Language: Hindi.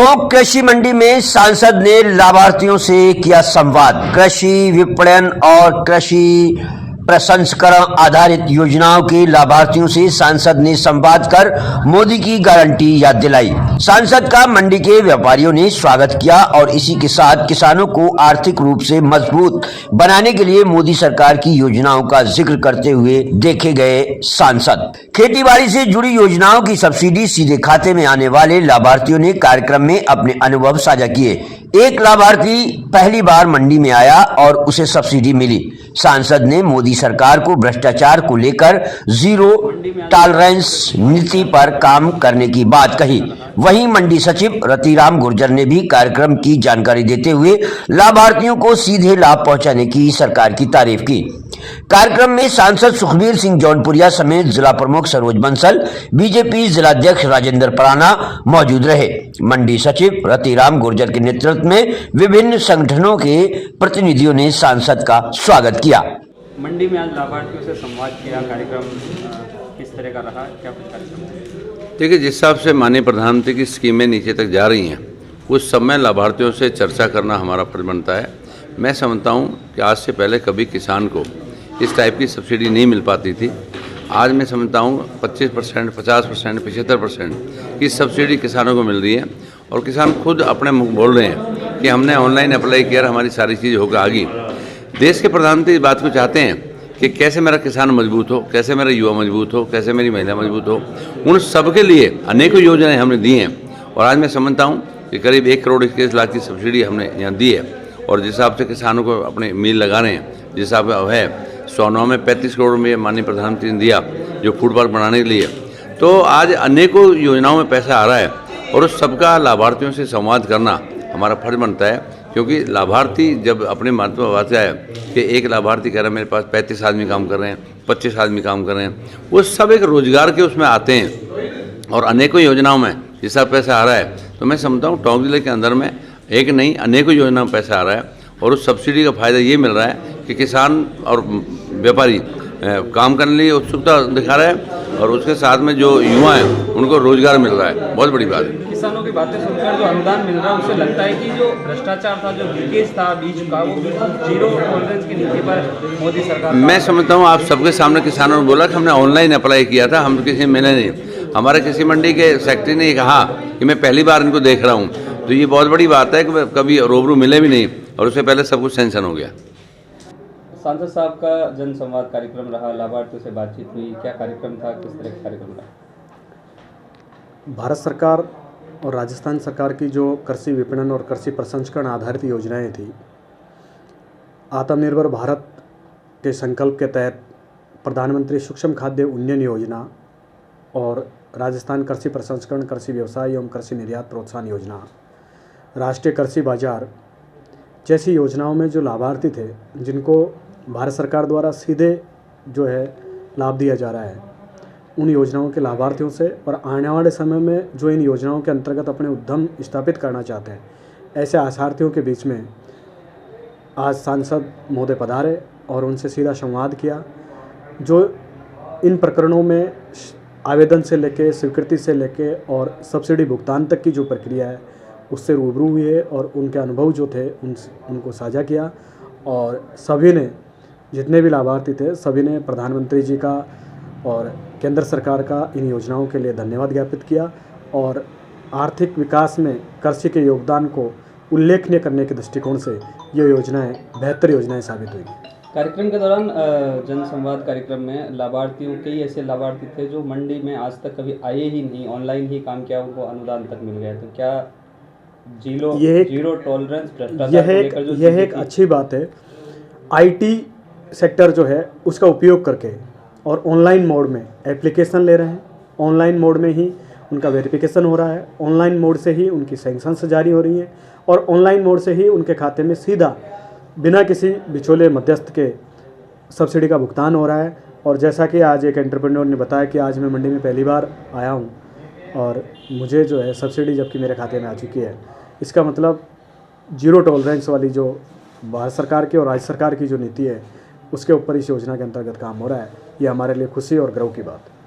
टोंक कृषि मंडी में सांसद ने लाभार्थियों से किया संवाद। कृषि विपणन और कृषि प्रसंस्करण आधारित योजनाओं के लाभार्थियों से सांसद ने संवाद कर मोदी की गारंटी याद दिलाई। सांसद का मंडी के व्यापारियों ने स्वागत किया और इसी के साथ किसानों को आर्थिक रूप से मजबूत बनाने के लिए मोदी सरकार की योजनाओं का जिक्र करते हुए देखे गए। सांसद खेतीबाड़ी से जुड़ी योजनाओं की सब्सिडी सीधे खाते में आने वाले लाभार्थियों ने कार्यक्रम में अपने अनुभव साझा किए। एक लाभार्थी पहली बार मंडी में आया और उसे सब्सिडी मिली। सांसद ने मोदी सरकार को भ्रष्टाचार को लेकर जीरो टॉलरेंस नीति पर काम करने की बात कही। वहीं मंडी सचिव रतिराम गुर्जर ने भी कार्यक्रम की जानकारी देते हुए लाभार्थियों को सीधे लाभ पहुंचाने की सरकार की तारीफ की। कार्यक्रम में सांसद सुखबीर सिंह जौनपुरिया समेत जिला प्रमुख सरोज बंसल, बीजेपी जिलाध्यक्ष राजेंद्र पराना मौजूद रहे। मंडी सचिव रतिराम गुर्जर के नेतृत्व में विभिन्न संगठनों के प्रतिनिधियों ने सांसद का स्वागत किया। मंडी में आज लाभार्थियों से संवाद किया, कार्यक्रम किस तरह का रहा, क्या कुछ कार्यक्रम है? देखिए, जिस हिसाब से माननीय प्रधानमंत्री की स्कीमें नीचे तक जा रही हैं, उस समय लाभार्थियों से चर्चा करना हमारा फर्ज बनता है। मैं समझता हूँ कि आज से पहले कभी किसान को इस टाइप की सब्सिडी नहीं मिल पाती थी। आज मैं समझता हूँ 25%, 50%, 75% की सब्सिडी किसानों को मिल रही है और किसान खुद अपने मुँह बोल रहे हैं कि हमने ऑनलाइन अप्लाई किया, हमारी सारी चीज़ होकर आ गई। देश के प्रधानमंत्री इस बात को चाहते हैं कि कैसे मेरा किसान मजबूत हो, कैसे मेरा युवा मजबूत हो, कैसे मेरी महिला मजबूत हो। उन सब के लिए अनेकों योजनाएं हमने दी हैं और आज मैं समझता हूँ कि करीब 1 करोड़ 21 लाख की सब्सिडी हमने यहाँ दी है। और जिस हिसाब से किसानों को अपने मील लगा रहे हैं, जिस हिसाब से है 109 में 35 करोड़ में माननीय प्रधानमंत्री ने दिया जो फूड पार्क बनाने के लिए, तो आज अनेकों योजनाओं में पैसा आ रहा है और उस सबका लाभार्थियों से संवाद करना हमारा फर्ज बनता है। क्योंकि लाभार्थी जब अपने माध्यम में बात आया कि एक लाभार्थी कह रहा है मेरे पास 35 आदमी काम कर रहे हैं, 25 आदमी काम कर रहे हैं, वो सब एक रोजगार के उसमें आते हैं और अनेकों योजनाओं में जिसका पैसा आ रहा है। तो मैं समझता हूँ टोंक जिले के अंदर में एक नहीं अनेकों योजनाओं में पैसा आ रहा है और उस सब्सिडी का फायदा ये मिल रहा है कि किसान और व्यापारी काम करने के लिए उत्सुकता दिखा रहा है और उसके साथ में जो युवा हैं उनको रोजगार मिल रहा है। बहुत बड़ी बात है। किसानों की बातें सुनकर जो अनुदान मिल रहा है उससे लगता है कि जो भ्रष्टाचार था, जो लीकेज था बीच का, वो जीरो टॉलरेंस की नीति पर मोदी सरकार। मैं समझता हूँ आप सबके सामने किसानों ने बोला कि हमने ऑनलाइन अप्लाई किया था, हम किसी मिले नहीं। हमारे कृषि मंडी के सेक्रेटरी ने कहा कि मैं पहली बार इनको देख रहा हूँ, तो ये बहुत बड़ी बात है कि कभी रूबरू मिले भी नहीं और उससे पहले सब कुछ सैंक्शन हो गया। सांसद साहब का जन संवाद कार्यक्रम रहा, लाभार्थियों से बातचीत हुई, क्या कार्यक्रम था, किस तरह का कार्यक्रम रहा? भारत सरकार और राजस्थान सरकार की जो कृषि विपणन और कृषि प्रसंस्करण आधारित योजनाएं थी, आत्मनिर्भर भारत के संकल्प के तहत प्रधानमंत्री सूक्ष्म खाद्य उन्नयन योजना और राजस्थान कृषि प्रसंस्करण, कृषि व्यवसाय एवं कृषि निर्यात प्रोत्साहन योजना, राष्ट्रीय कृषि बाजार जैसी योजनाओं में जो लाभार्थी थे, जिनको भारत सरकार द्वारा सीधे जो है लाभ दिया जा रहा है, उन योजनाओं के लाभार्थियों से और आने वाले समय में जो इन योजनाओं के अंतर्गत अपने उद्यम स्थापित करना चाहते हैं, ऐसे आशार्थियों के बीच में आज सांसद महोदय पधारे और उनसे सीधा संवाद किया। जो इन प्रकरणों में आवेदन से लेके, स्वीकृति से लेके और सब्सिडी भुगतान तक की जो प्रक्रिया है उससे रूबरू हुए और उनके अनुभव जो थे उनको साझा किया। और सभी ने, जितने भी लाभार्थी थे, सभी ने प्रधानमंत्री जी का और केंद्र सरकार का इन योजनाओं के लिए धन्यवाद ज्ञापित किया और आर्थिक विकास में कृषि के योगदान को उल्लेखनीय करने के दृष्टिकोण से ये योजनाएं बेहतर योजनाएं साबित हुई। कार्यक्रम के दौरान जन संवाद कार्यक्रम में लाभार्थियों, कई ऐसे लाभार्थी थे जो मंडी में आज तक कभी आए ही नहीं, ऑनलाइन ही काम किया, उनको अनुदान तक मिल गया। तो क्या जीरो टॉलरेंस भ्रष्टाचार यह एक अच्छी बात है। आईटी सेक्टर जो है उसका उपयोग करके और ऑनलाइन मोड में एप्लीकेशन ले रहे हैं, ऑनलाइन मोड में ही उनका वेरिफिकेशन हो रहा है, ऑनलाइन मोड से ही उनकी सैंक्शंस जारी हो रही हैं और ऑनलाइन मोड से ही उनके खाते में सीधा बिना किसी बिचौले मध्यस्थ के सब्सिडी का भुगतान हो रहा है। और जैसा कि आज एक एंटरप्रेन्योर ने बताया कि आज मैं मंडी में पहली बार आया हूँ और मुझे जो है सब्सिडी जबकि मेरे खाते में आ चुकी है, इसका मतलब जीरो टॉलरेंस वाली जो भारत सरकार की और राज्य सरकार की जो नीति है उसके ऊपर इस योजना के अंतर्गत काम हो रहा है। ये हमारे लिए खुशी और गर्व की बात है।